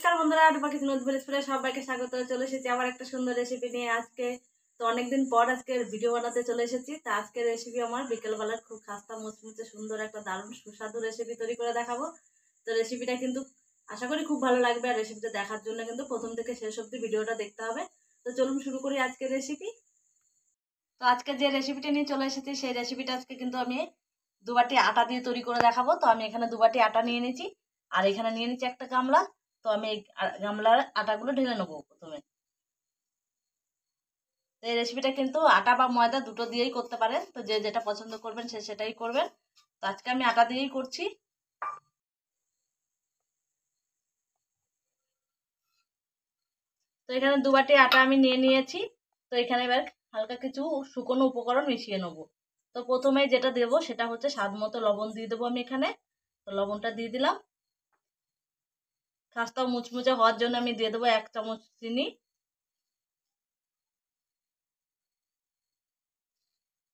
নমস্কার বন্ধুরা, রূপা kitchen with ভিলেজপুরে সবাইকে স্বাগত। চলে এসেছি আবার একটা সুন্দর রেসিপি নিয়ে আজকে। তো অনেকদিন পর আজকে ভিডিও বানাতে চলে এসেছি। তো আজকের রেসিপি আমার বিকেলবেলার খুব খাস্তা মুচমুচে সুন্দর একটা দারুণ সুস্বাদু রেসিপি তৈরি করে দেখাবো। তো রেসিপিটা কিন্তু আশা করি খুব ভালো লাগবে। আর রেসিপিটা দেখার জন্য কিন্তু প্রথম থেকে শেষ অবধি ভিডিওটা দেখতে হবে। তো চলুন শুরু করি আজকের রেসিপি। তো আজকে যে রেসিপিটা নিয়ে চলে এসেছি সেই রেসিপিটা আজকে কিন্তু আমি 2 বাটি আটা দিয়ে তৈরি করে দেখাবো। তো আমি এখানে 2 বাটি আটা নিয়ে নিয়েছি, আর এখানে নিয়ে নিচ্ছি একটা গামলা। তো আমি এই গামলার আটাগুলো ঢেলে নেবো প্রথমে। তো এই রেসিপিটা কিন্তু আটা বা ময়দা দুটো দিয়েই করতে পারেন, তো যে যেটা পছন্দ করবেন সে সেটাই করবেন। তো আজকে আমি আটা দিয়েই করছি। তো এখানে 2 বাটি আটা আমি নিয়ে নিয়েছি। তো এখানে এবার হালকা কিছু শুকনো উপকরণ মিশিয়ে নেবো। তো প্রথমে যেটা দেবো সেটা হচ্ছে স্বাদ মতো লবণ দিয়ে দেবো আমি এখানে। তো লবণটা দিয়ে দিলাম। খাস্তা মুচমুচে হওয়ার জন্য আমি দিয়ে দেবো 1 চামচ চিনি।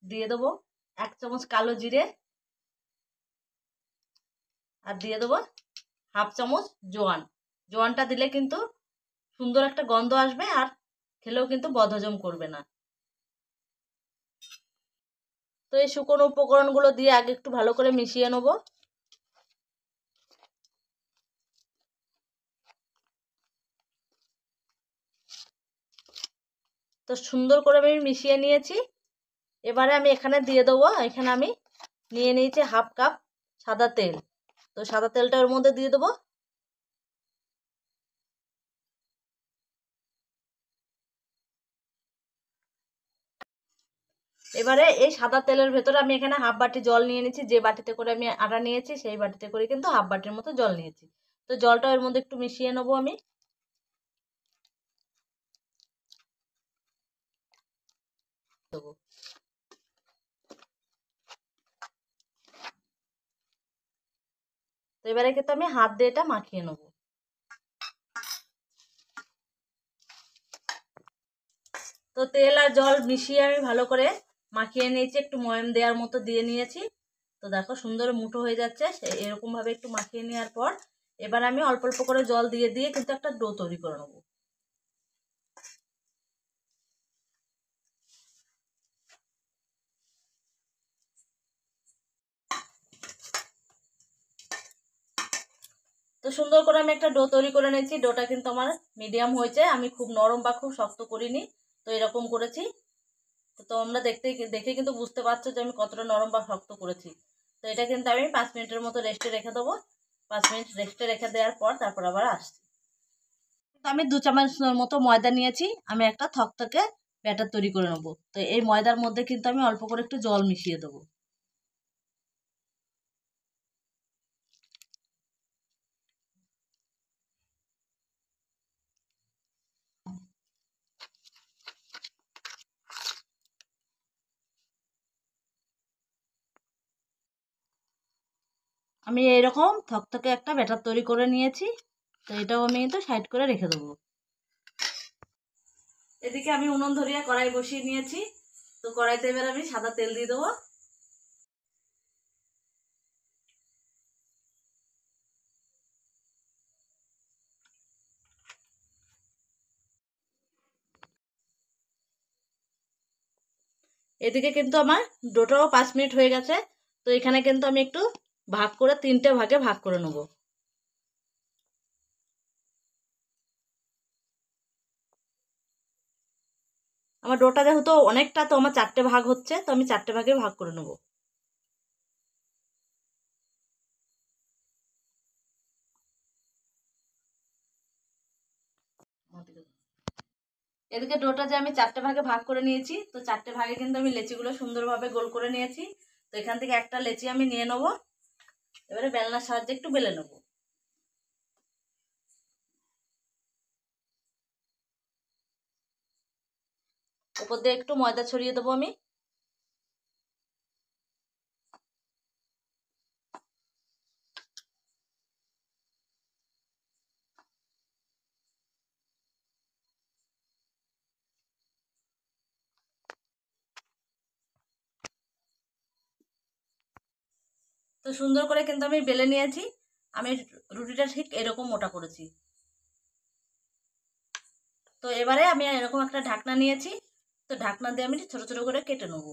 দিয়ে দেবো 1 চামচ কালো জিরে, আর দিয়ে দেবো হাফ চামচ জোয়ান। জোয়ানটা দিলে কিন্তু সুন্দর একটা গন্ধ আসবে, আর খেলেও কিন্তু বদহজম করবে না। তো এই শুকনো উপকরণগুলো দিয়ে আগে একটু ভালো করে মিশিয়ে নেব। তো সুন্দর করে আমি মিশিয়ে নিয়েছি। এবারে আমি এখানে দিয়ে দেবো, এখানে আমি নিয়ে নিয়েছি হাফ কাপ সাদা তেল। তো সাদা তেলটা ওর মধ্যে দিয়ে দেবো। এবারে এই সাদা তেলের ভেতরে আমি এখানে হাফ বাটি জল নিয়ে নিয়েছি। যে বাটিতে করে আমি আটা নিয়েছি সেই বাটিতে করে কিন্তু হাফ বাটির মতো জল নিয়েছি। তো জলটা এর মধ্যে একটু মিশিয়ে নেবো আমি। দেবো। তো এবারে কিন্তু আমি হাত দিয়ে এটা মাখিয়ে নেবো। তো তেল আর জল মিশিয়ে আমি ভালো করে মাখিয়ে নিয়েছি, একটু ময়াম দেওয়ার মতো দিয়ে নিয়েছি। তো দেখো সুন্দর মুঠো হয়ে যাচ্ছে। এরকম ভাবে একটু মাখিয়ে নেওয়ার পর এবার আমি অল্প অল্প করে জল দিয়ে দিয়ে কিন্তু একটা ডো তৈরি করে নেবো। তো সুন্দর করে আমি একটা ডো তৈরি করে নিয়েছি। ডোটা কিন্তু আমার মিডিয়াম হয়েছে, আমি খুব নরম বা খুব শক্ত করিনি। তো এরকম করেছি। তো তোমরা দেখে কিন্তু বুঝতে পারছো যে আমি কতটা নরম বা শক্ত করেছি। তো এটা কিন্তু আমি 5 মিনিটের মতো রেস্টে রেখে দেবো। 5 মিনিট রেস্টে রেখে দেওয়ার পর তারপর আবার আসছি। তো আমি 2 চামচ মতো ময়দা নিয়েছি। আমি একটা থকথকে ব্যাটার তৈরি করে নেবো। তো এই ময়দার মধ্যে কিন্তু আমি অল্প করে একটু জল মিশিয়ে দেবো। আমি এইরকম থকথকে একটা ব্যাটার তৈরি করে নিয়েছি। তো এটাও আমি কিন্তু সাইড করে রেখে দেবো। এদিকে আমি উনুন ধরিয়ে কড়াই বসিয়ে নিয়েছি। তো কড়াইতে এবার আমি সাদা তেল দিয়ে দেবো। এদিকে কিন্তু আমার ডোটাও 5 মিনিট হয়ে গেছে। তো এখানে কিন্তু আমি একটু ভাগ করে 3টে ভাগে ভাগ করে নেব। আমার ডোটা যেহেতু অনেকটা, তো আমার 4টে ভাগ হচ্ছে, তো আমি 4টে ভাগে ভাগ করে নেব। এদিকে ডোটা যে আমি 4টে ভাগে ভাগ করে নিয়েছি, তো 4টে ভাগে কিন্তু আমি লেচিগুলো সুন্দরভাবে গোল করে নিয়েছি। তো এখান থেকে একটা লেচি আমি নিয়ে নেবো। এবারে বেলনার সাহায্যে একটু বেলে নেবো। উপর দিয়ে একটু ময়দা ছড়িয়ে দেবো আমি। তো সুন্দর করে কিন্তু আমি বেলে নিয়েছি। আমি রুটিটা ঠিক এরকম মোটা করেছি। তো এবারে আমি এরকম একটা ঢাকনা নিয়েছি, তো ঢাকনা দিয়ে আমি ছোট ছোট করে কেটে নেব।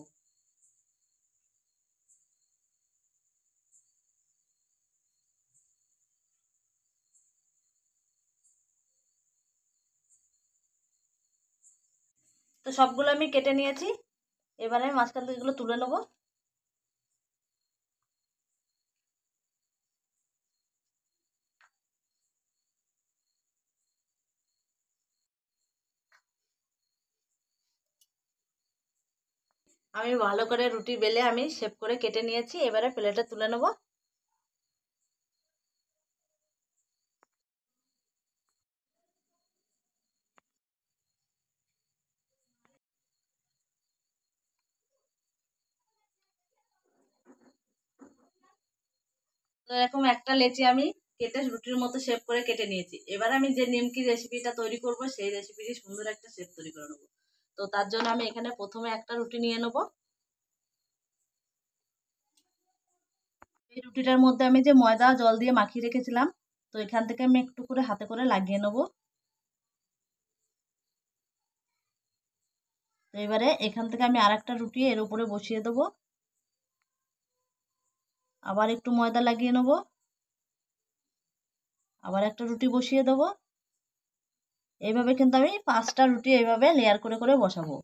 তো সবগুলো আমি কেটে নিয়েছি, এবারে আমি মাঝখান থেকে এগুলো তুলে নেব। আমি ভালো করে রুটি বেলে আমি শেপ করে কেটে নিয়েছি, এবারে প্লেটে তুলে নেব। তো এরকম একটা লেচি আমি কেটে রুটির মতো শেপ করে কেটে নিয়েছি। এবার আমি যে নিমকি রেসিপিটা তৈরি করব সেই রেসিপিটি সুন্দর একটা শেপ তৈরি করে নেবো। তো তার জন্য আমি এখানে প্রথমে একটা রুটি নিয়ে নেব। এই রুটিটার মধ্যে আমি যে ময়দা জল দিয়ে মাখিয়ে রেখেছিলাম, তো এখান থেকে আমি একটু করে হাতে করে লাগিয়ে নেব। তো এবারে এখান থেকে আমি আর একটা রুটি এর উপরে বসিয়ে দেবো, আবার একটু ময়দা লাগিয়ে নেব, আবার একটা রুটি বসিয়ে দেবো। এইভাবে কিন্তু আমি 5টা রুটি এইভাবে লেয়ার করে করে বসাবো।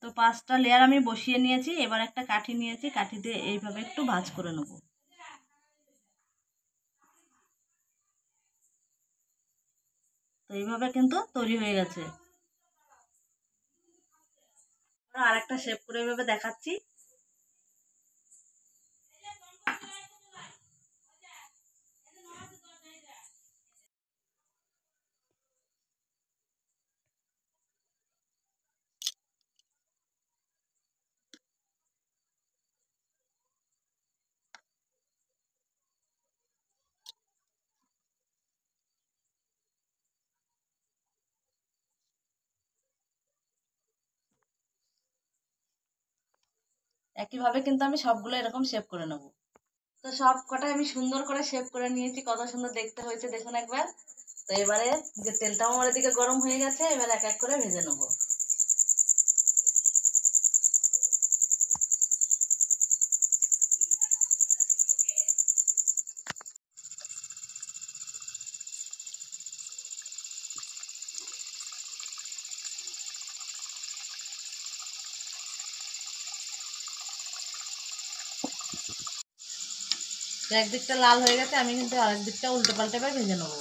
তো 5টা লেয়ার আমি বসিয়ে নিয়েছি, এবার একটা কাঠি নিয়েছি, কাঠি দিয়ে এইভাবে একটু ভাঁজ করে নেব। তো এইভাবে কিন্তু তৈরি হয়ে গেছে। আর একটা শেপ করে এইভাবে দেখাচ্ছি। একইভাবে কিন্তু আমি সবগুলো এরকম শেপ করে নেব। তো সব কটা আমি সুন্দর করে শেপ করে নিয়েছি, কত সুন্দর দেখতে হয়েছে দেখুন একবার। তো এবারে যে তেলটাও আমার এদিকে গরম হয়ে গেছে, এবার এক এক করে ভেজে নেব। একদিকটা লাল হয়ে গেছে, আমি কিন্তু আরেক দিকটা উল্টে পাল্টে ভেজে নেবো।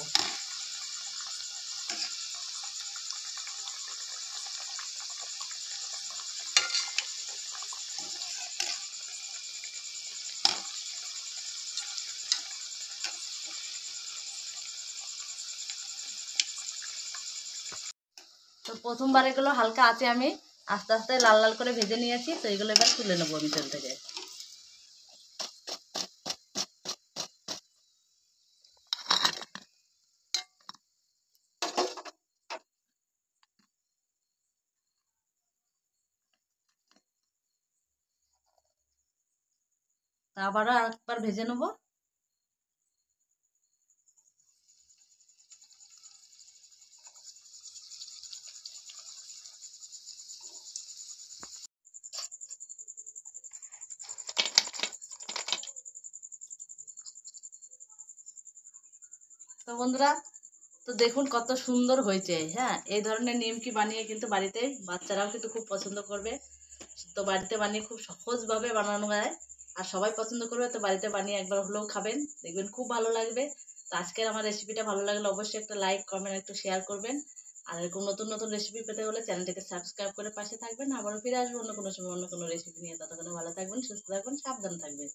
তো প্রথমবার এগুলো হালকা আঁচে আমি আস্তে আস্তে লাল লাল করে ভেজে নিয়েছি, তো এগুলো এবার তুলে নেবো আমি তেল থেকে। তা আবারও আরেকবার ভেজে নেবো। তো বন্ধুরা, তো দেখুন কত সুন্দর হয়েছে। হ্যাঁ, এই ধরনের নিমকি বানিয়ে কিন্তু বাড়িতে বাচ্চারাও কিন্তু খুব পছন্দ করবে। তো বাড়িতে বানিয়ে খুব সহজভাবে বানানো যায়, আর সবাই পছন্দ করবে। তো বাড়িতে বানিয়ে একবার হলেও খাবেন, দেখবেন খুব ভালো লাগবে। তো আজকের আমার রেসিপিটা ভালো লাগলে অবশ্যই একটা লাইক কমেন্ট একটু শেয়ার করবেন। আর এরকম নতুন নতুন রেসিপি পেতে হলে চ্যানেলটাকে সাবস্ক্রাইব করে পাশে থাকবেন। আবারও ফিরে আসবো অন্য কোনো সময় অন্য কোনো রেসিপি নিয়ে। ততক্ষণে ভালো থাকবেন, সুস্থ থাকবেন, সাবধান থাকবেন।